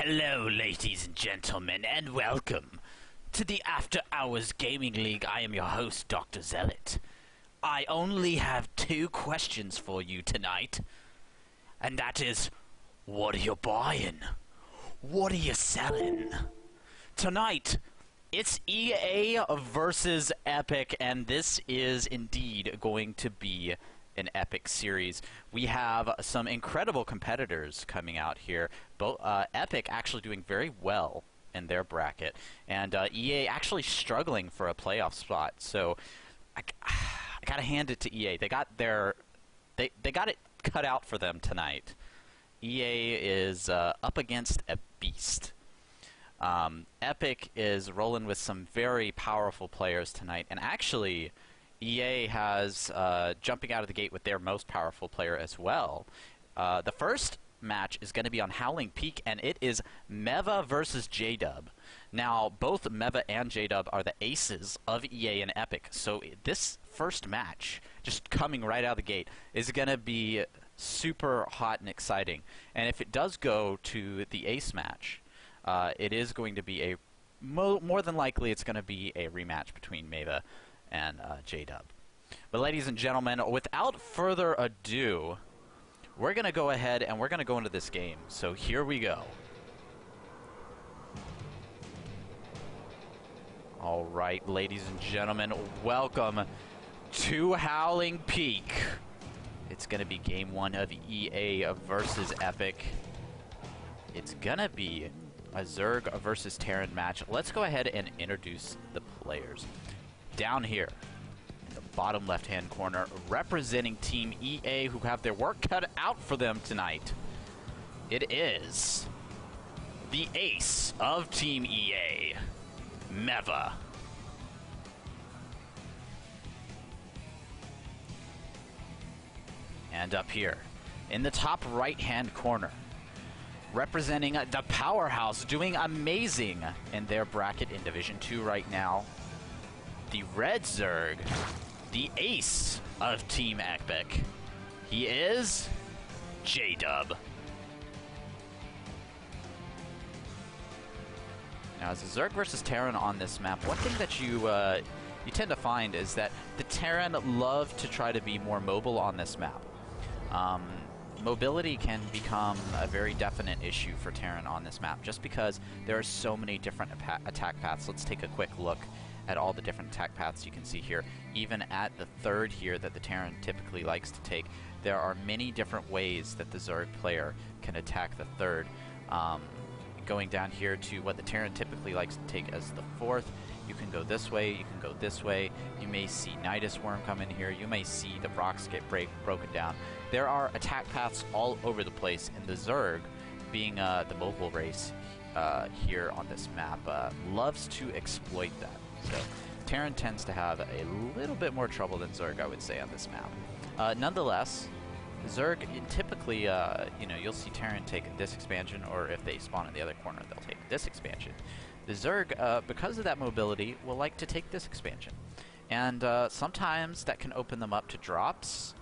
Hello, ladies and gentlemen, and welcome to the After Hours Gaming League. I am your host, Dr. Zealot. I only have two questions for you tonight, and that is, what are you buying? What are you selling? Tonight, it's EA versus Epic, and this is indeed going to be an epic series. We have some incredible competitors coming out here. Epic actually doing very well in their bracket, and EA actually struggling for a playoff spot. So I gotta hand it to EA. They got it cut out for them tonight. EA is up against a beast. Epic is rolling with some very powerful players tonight, and actually EA has jumping out of the gate with their most powerful player as well. The first match is going to be on Howling Peak, and it is Meva versus J-Dub. Now, both Meva and J-Dub are the aces of EA and Epic, so this first match, just coming right out of the gate, is going to be super hot and exciting. And if it does go to the ace match, it is going to be more than likely it's going to be a rematch between Meva and J-Dub. But ladies and gentlemen, without further ado, we're going to go ahead and we're going to go into this game. So here we go. Alright, ladies and gentlemen, welcome to Howling Peak. It's going to be game one of EA versus Epic. It's going to be a Zerg versus Terran match. Let's go ahead and introduce the players. Down here, in the bottom left-hand corner, representing Team EA, who have their work cut out for them tonight, it is the ace of Team EA, Meva. And up here, in the top right-hand corner, representing the powerhouse, doing amazing in their bracket in Division 2 right now, the red Zerg, the ace of Team Epic. He is J-Dub. Now, as a Zerg versus Terran on this map, one thing that you tend to find is that the Terran love to try to be more mobile on this map. Mobility can become a very definite issue for Terran on this map, just because there are so many different attack paths. Let's take a quick look at all the different attack paths you can see here. Even at the third here that the Terran typically likes to take, there are many different ways that the Zerg player can attack the third. Going down here to what the Terran typically likes to take as the fourth, you can go this way, you can go this way. You may see Nidus Worm come in here, you may see the rocks get broken down. There are attack paths all over the place, and the Zerg, being the mobile race here on this map, loves to exploit that. So Terran tends to have a little bit more trouble than Zerg, I would say, on this map. Nonetheless, Zerg, typically, you'll see Terran take this expansion, or if they spawn in the other corner, they'll take this expansion. The Zerg, because of that mobility, will like to take this expansion. And sometimes that can open them up to drops.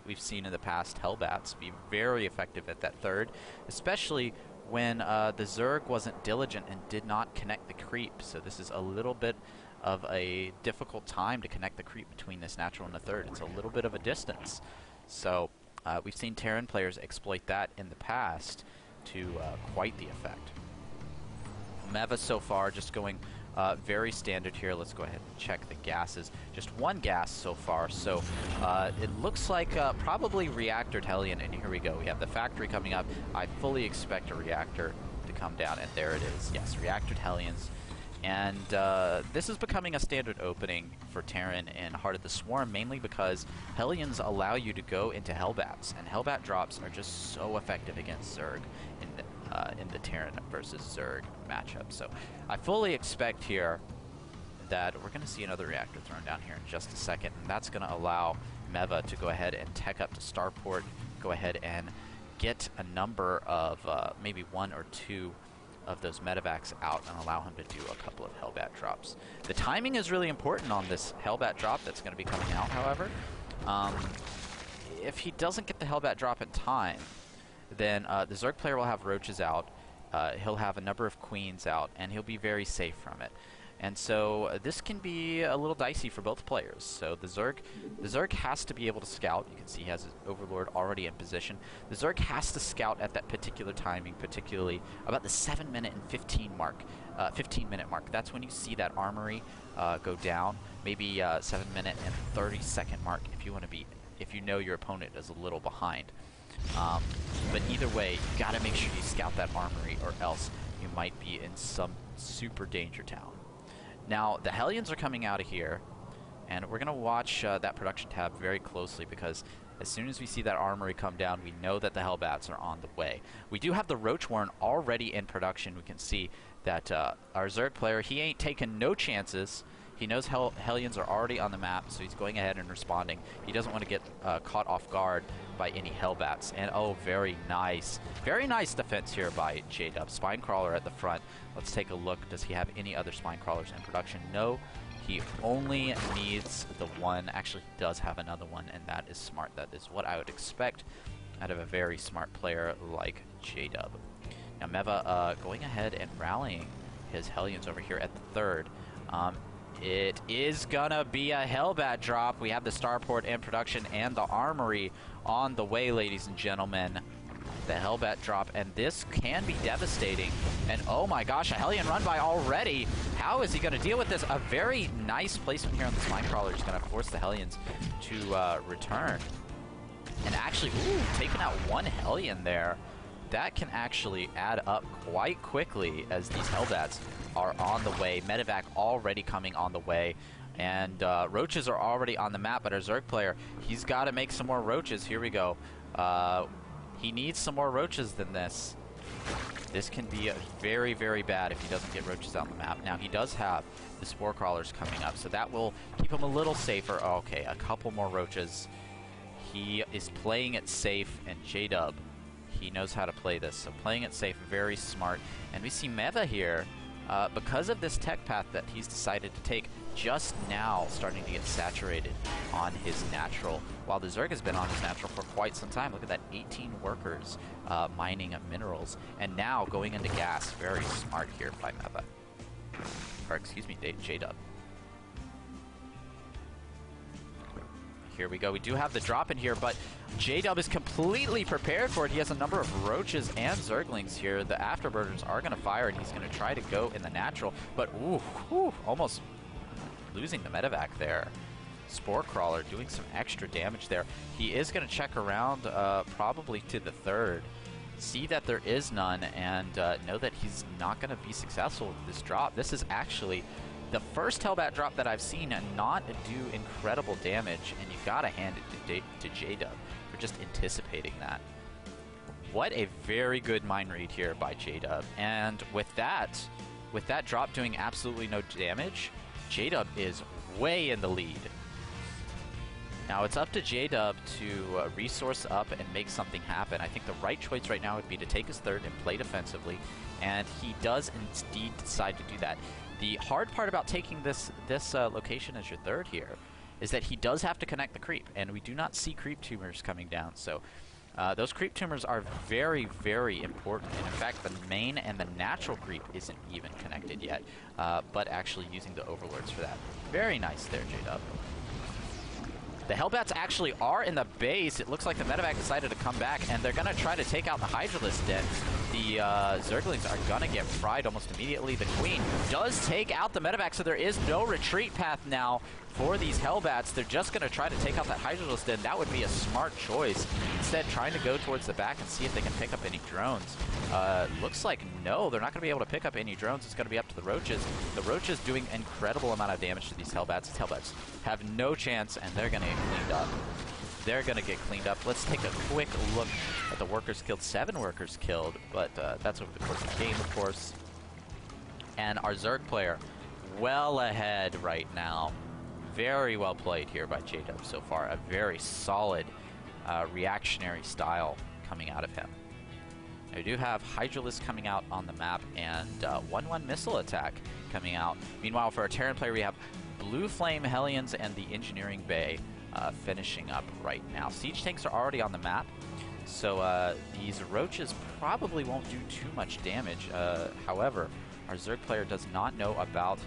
We've seen in the past hellbats be very effective at that third, especially when the Zerg wasn't diligent and did not connect the creep. So this is a little bit of a difficult time to connect the creep between this natural and the third. It's a little bit of a distance. So we've seen Terran players exploit that in the past to quite the effect. Meva so far just going very standard here. Let's go ahead and check the gases. Just one gas so far, so it looks like probably Reactored Hellion, and here we go. We have the factory coming up. I fully expect a reactor to come down, and there it is. Yes, Reactored Hellions. And this is becoming a standard opening for Terran in Heart of the Swarm, mainly because Hellions allow you to go into Hellbats, and Hellbat drops are just so effective against Zerg in the Terran versus Zerg matchup. So I fully expect here that we're going to see another reactor thrown down here in just a second, and that's going to allow Meva to go ahead and tech up to Starport, go ahead and get a number of maybe one or two of those medevacs out and allow him to do a couple of Hellbat drops. The timing is really important on this Hellbat drop that's going to be coming out, however. If he doesn't get the Hellbat drop in time, then the Zerg player will have roaches out, he'll have a number of queens out, and he'll be very safe from it. And so this can be a little dicey for both players. So the Zerg has to be able to scout. You can see he has his Overlord already in position. The Zerg has to scout at that particular timing, particularly about the 7-minute and 15-minute mark. That's when you see that armory go down. Maybe 7-minute and 30-second mark if you know your opponent is a little behind. But either way, you got to make sure you scout that armory, or else you might be in some super danger town. Now, the Hellions are coming out of here, and we're going to watch that production tab very closely, because as soon as we see that armory come down, we know that the Hellbats are on the way. We do have the Roach Warren already in production. We can see that our Zerg player, he ain't taking no chances. He knows Hellions are already on the map, so he's going ahead and responding. He doesn't want to get caught off guard by any Hellbats. And oh, very nice defense here by J-Dub. Spinecrawler at the front. Let's take a look. Does he have any other Spinecrawlers in production? No, he only needs the one. Actually, he does have another one, and that is smart. That is what I would expect out of a very smart player like J-Dub. Now, Meva going ahead and rallying his Hellions over here at the third. It is gonna be a Hellbat drop. We have the Starport in production and the Armory on the way, ladies and gentlemen. The Hellbat drop, and this can be devastating. And oh my gosh, a Hellion run by already. How is he gonna deal with this? A very nice placement here on the Spinecrawler is gonna force the Hellions to return. And actually, ooh, taking out one Hellion there. That can actually add up quite quickly as these Hellbats are on the way. Medevac already coming on the way. And Roaches are already on the map, but our Zerg player, he's got to make some more Roaches. Here we go. He needs some more Roaches than this. This can be very, very bad if he doesn't get Roaches on the map. Now, he does have the Spore Crawlers coming up, so that will keep him a little safer. Oh, okay, a couple more Roaches. He is playing it safe, and J-Dub, he knows how to play this, so playing it safe, very smart. And we see Meva here, because of this tech path that he's decided to take, just now starting to get saturated on his natural, while the Zerg has been on his natural for quite some time. Look at that, 18 workers mining of minerals, and now going into gas. Very smart here by Meva. Or excuse me, J-Dub. Here we go. We do have the drop in here, but J-Dub is completely prepared for it. He has a number of Roaches and Zerglings here. The Afterburners are going to fire, and he's going to try to go in the natural, but ooh, almost losing the medevac there. Spore Crawler doing some extra damage there. He is going to check around probably to the third, see that there is none, and know that he's not going to be successful with this drop. This is actually the first Hellbat drop that I've seen and not do incredible damage, and you gotta hand it to J-Dub for just anticipating that. What a very good mind read here by J-Dub. And with that drop doing absolutely no damage, J-Dub is way in the lead. Now it's up to J-Dub to resource up and make something happen. I think the right choice right now would be to take his third and play defensively, and he does indeed decide to do that. The hard part about taking this location as your third here is that he does have to connect the creep, and we do not see creep tumors coming down. So those creep tumors are very, very important. And in fact, the main and the natural creep isn't even connected yet, but actually using the overlords for that. Very nice there, J-Dub. The Hellbats actually are in the base. It looks like the medevac decided to come back, and they're going to try to take out the Hydralisk Den. The Zerglings are going to get fried almost immediately. The Queen does take out the medevac, so there is no retreat path now for these Hellbats. They're just going to try to take out that Hydralisk Den. That would be a smart choice. Instead, trying to go towards the back and see if they can pick up any drones. Looks like no, they're not going to be able to pick up any drones. It's going to be up to the Roaches. The Roaches doing incredible amount of damage to these Hellbats. These Hellbats have no chance, and they're going to get cleaned up. They're going to get cleaned up. Let's take a quick look at the workers killed. 7 workers killed, but that's over the course of the game, of course. And our Zerg player well ahead right now. Very well played here by J-Dub so far. A very solid reactionary style coming out of him. Now, we do have Hydralisk coming out on the map and 1-1 missile attack coming out. Meanwhile, for our Terran player, we have Blue Flame Hellions and the Engineering Bay finishing up right now. Siege tanks are already on the map. So these roaches probably won't do too much damage. However, our Zerg player does not know about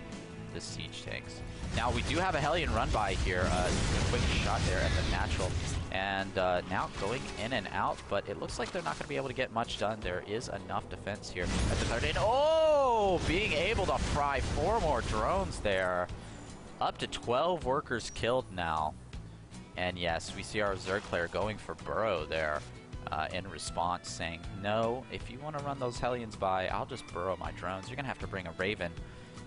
the siege tanks. Now we do have a Hellion run by here. A quick shot there at the natural. And now going in and out, but it looks like they're not going to be able to get much done. There is enough defense here at the third end. Oh, being able to fry 4 more drones there. Up to 12 workers killed now. And yes, we see our Zerg player going for burrow there in response, saying, no, if you want to run those Hellions by, I'll just burrow my drones. You're going to have to bring a Raven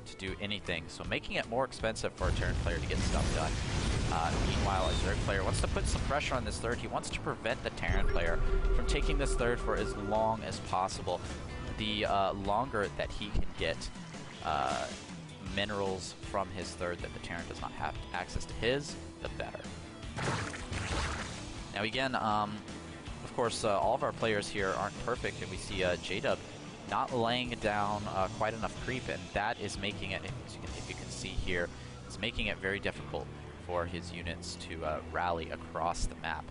to do anything. So making it more expensive for a Terran player to get stuff done. Meanwhile, a Zerg player wants to put some pressure on this third. He wants to prevent the Terran player from taking this third for as long as possible. The longer that he can get minerals from his third that the Terran does not have access to his, the better. Now again, of course, all of our players here aren't perfect, and we see J-Dub not laying down quite enough creep, and that is making it, if you can see here, it's making it very difficult for his units to rally across the map.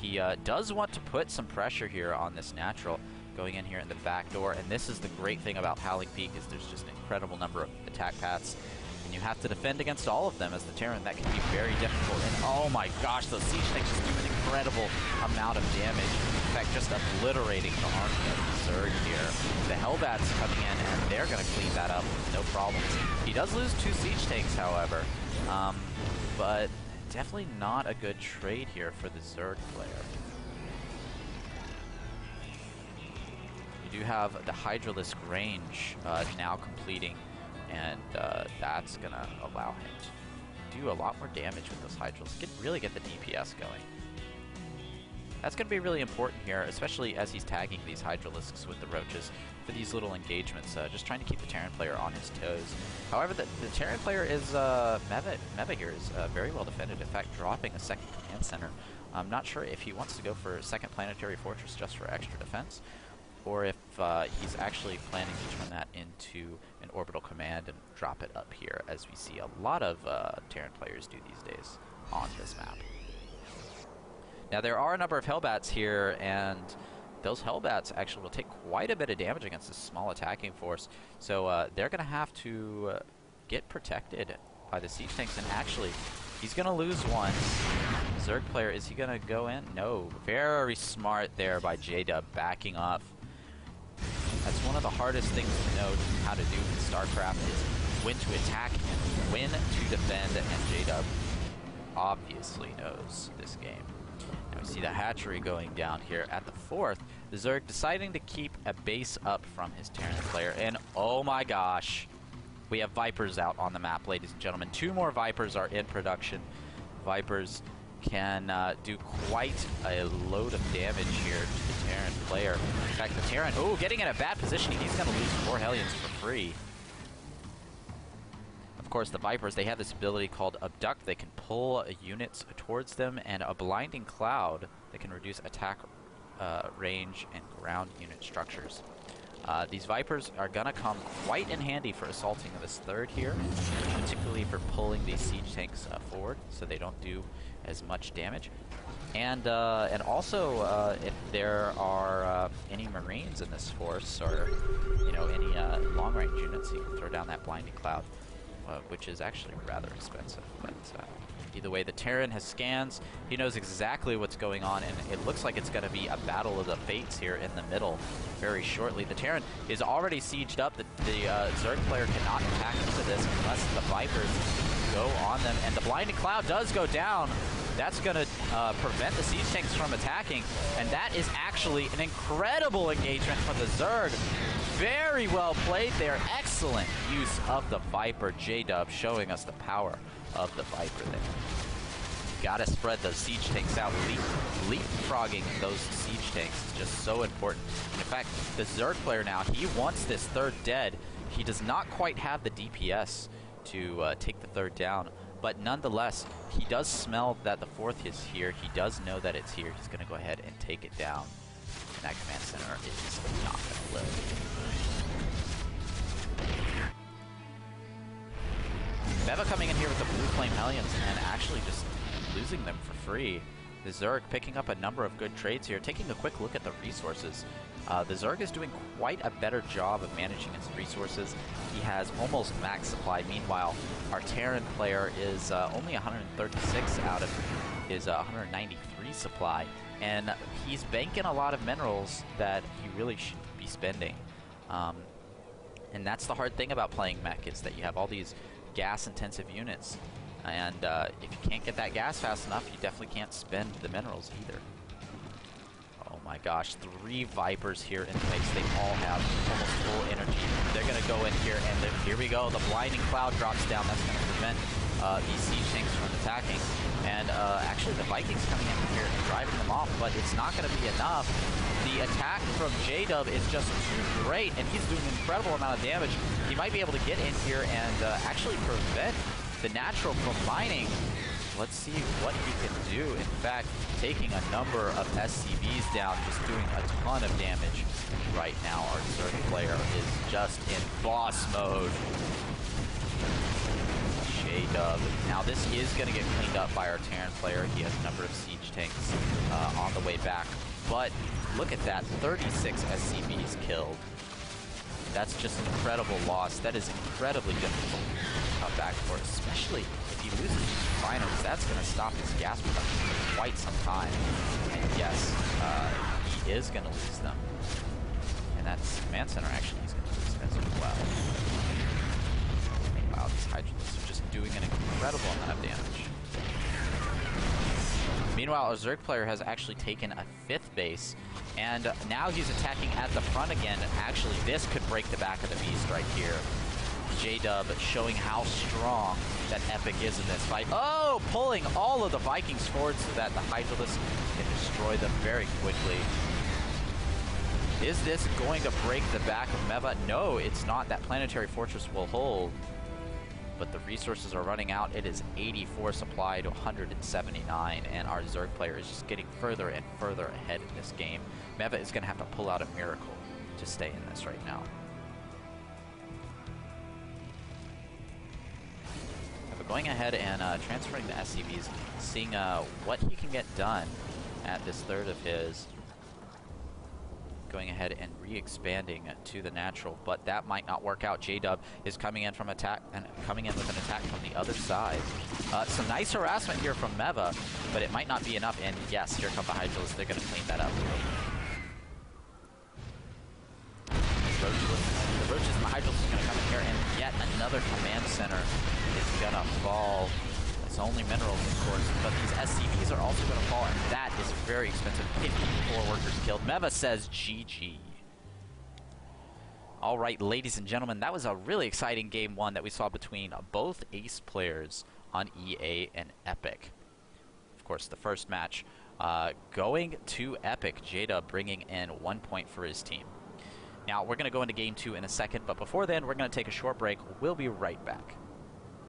He does want to put some pressure here on this natural, going in here in the back door, and this is the great thing about Howling Peak, is there's just an incredible number of attack paths, and you have to defend against all of them as the Terran. That can be very difficult, and oh my gosh, those siege tanks just do an incredible amount of damage. In fact, just obliterating the army of the Zerg here. The Hellbats coming in, and they're going to clean that up with no problems. He does lose 2 siege tanks, however, but definitely not a good trade here for the Zerg player. We do have the Hydralisk range now completing, and that's going to allow him to do a lot more damage with those Hydralisks. Really get the DPS going. That's going to be really important here, especially as he's tagging these Hydralisks with the roaches for these little engagements, just trying to keep the Terran player on his toes. However, the Terran player is, Meva here is very well defended, in fact dropping a second command center. I'm not sure if he wants to go for a second planetary fortress just for extra defense, or if he's actually planning to turn that into an orbital command and drop it up here, as we see a lot of Terran players do these days on this map. Now there are a number of Hellbats here, and those Hellbats actually will take quite a bit of damage against this small attacking force, so they're going to have to get protected by the siege tanks, and actually he's going to lose one. Zerg player, is he going to go in? No. Very smart there by J-Dub, backing up. That's one of the hardest things to know how to do in StarCraft, is when to attack and when to defend, and J-Dub obviously knows this game. Now we see the hatchery going down here at the 4th. The Zerg deciding to keep a base up from his Terran player, and oh my gosh, we have Vipers out on the map, ladies and gentlemen. 2 more Vipers are in production. Vipers can do quite a load of damage here to the Terran player. In fact, the Terran, oh, getting in a bad position. He's going to lose 4 Hellions for free. Of course, the Vipers, they have this ability called Abduct. They can pull units towards them, and a Blinding Cloud that can reduce attack range and ground unit structures. These Vipers are going to come quite in handy for assaulting this third here, particularly for pulling these siege tanks forward so they don't do as much damage. And also, if there are any Marines in this force, or any long-range units, you can throw down that Blinding Cloud, which is actually rather expensive. But either way, the Terran has scans. He knows exactly what's going on, and it looks like it's going to be a battle of the fates here in the middle very shortly. The Terran is already sieged up. The Zerg player cannot attack into this unless the Vipers go on them, and the Blinding Cloud does go down. That's going to prevent the siege tanks from attacking, and that is actually an incredible engagement for the Zerg. Very well played there. Excellent use of the Viper. J-Dub showing us the power of the Viper there. Gotta spread those siege tanks out. Leapfrogging those siege tanks is just so important. In fact, the Zerg player now, he wants this third dead. He does not quite have the DPS to take the third down, but nonetheless, he does smell that the 4th is here. He does know that it's here. He's going to go ahead and take it down. And that command center is not going to live. Meva coming in here with the blue flame Hellions and actually just losing them for free. The Zerg picking up a number of good trades here. Taking a quick look at the resources. The Zerg is doing quite a better job of managing his resources. He has almost max supply. Meanwhile, our Terran player is only 136 out of his 193 supply. And he's banking a lot of minerals that he really shouldn't be spending. And that's the hard thing about playing mech, is that you have all these gas-intensive units. And if you can't get that gas fast enough, you definitely can't spend the minerals either. Oh my gosh, 3 Vipers here in place. They all have almost full energy. They're going to go in here, and here we go. The blinding cloud drops down. That's going to prevent these siege tanks from attacking. And actually, the Vikings coming in here and driving them off, but it's not going to be enough. The attack from J-Dub is just too great, and he's doing an incredible amount of damage. He might be able to get in here and actually prevent the natural from mining. Let's see what he can do. In fact, taking a number of SCVs down, just doing a ton of damage right now. Our Zerg player is just in boss mode. J-Dub. Now this is going to get cleaned up by our Terran player. He has a number of siege tanks on the way back. But look at that, 36 SCVs killed. That's just an incredible loss. That is incredibly difficult to come back for, especially if he loses these refineries. That's going to stop his gas production for quite some time. And yes, he is going to lose them. And that's command center, actually, he's going to lose as well. Wow, these Hydralisks are just doing an incredible amount of damage. Meanwhile, our Zerg player has actually taken a 5th base, and now he's attacking at the front again. Actually, this could break the back of the beast right here. J-Dub showing how strong that Epic is in this fight. Oh, pulling all of the Vikings forward so that the Hydralisks can destroy them very quickly. Is this going to break the back of Meva? No, it's not. That planetary fortress will hold. But the resources are running out. It is 84 supply to 179, and our Zerg player is just getting further and further ahead in this game. Meva is going to have to pull out a miracle to stay in this right now. But going ahead and transferring the SCVs, seeing what he can get done at this 3rd of his. Going ahead and re-expanding to the natural, but that might not work out. J-Dub is coming in from attack and coming in with an attack from the other side. Some nice harassment here from Meva, but it might not be enough. And yes, here come the Hydralisks. They're going to clean that up. The Roaches and the Hydralisks are going to come in here, and yet another command center is going to fall. It's only minerals, of course, but these SCVs are also going to fall, and that is very expensive. 54 workers killed. Meva says GG. All right, ladies and gentlemen, that was a really exciting game 1 that we saw between both ace players on EA and Epic. Of course, the first match going to Epic, J-Dub bringing in 1 point for his team. Now, we're going to go into game 2 in a second, but before then, we're going to take a short break. We'll be right back.